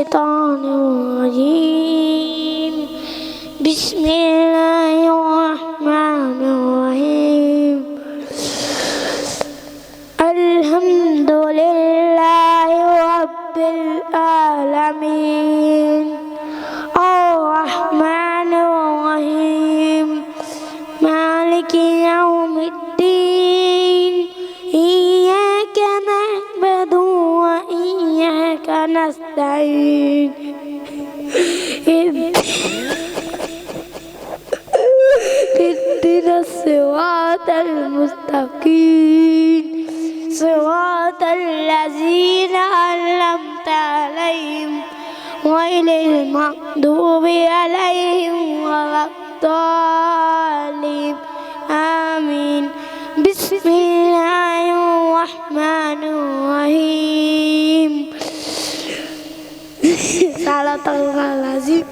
الشيطان الرجيم. بسم الله الرحمن الرحيم. الحمد لله رب العالمين الرحمن الرحيم مالك يوم الدين إياك نعبد وإياك نستعين اهدنا الصراط المستقيم صراط الذين أنعمت عليهم غير المغضوب عليهم ولا الضالين آمين. بسم الله الرحمن الرحيم. صدق الله العظيم.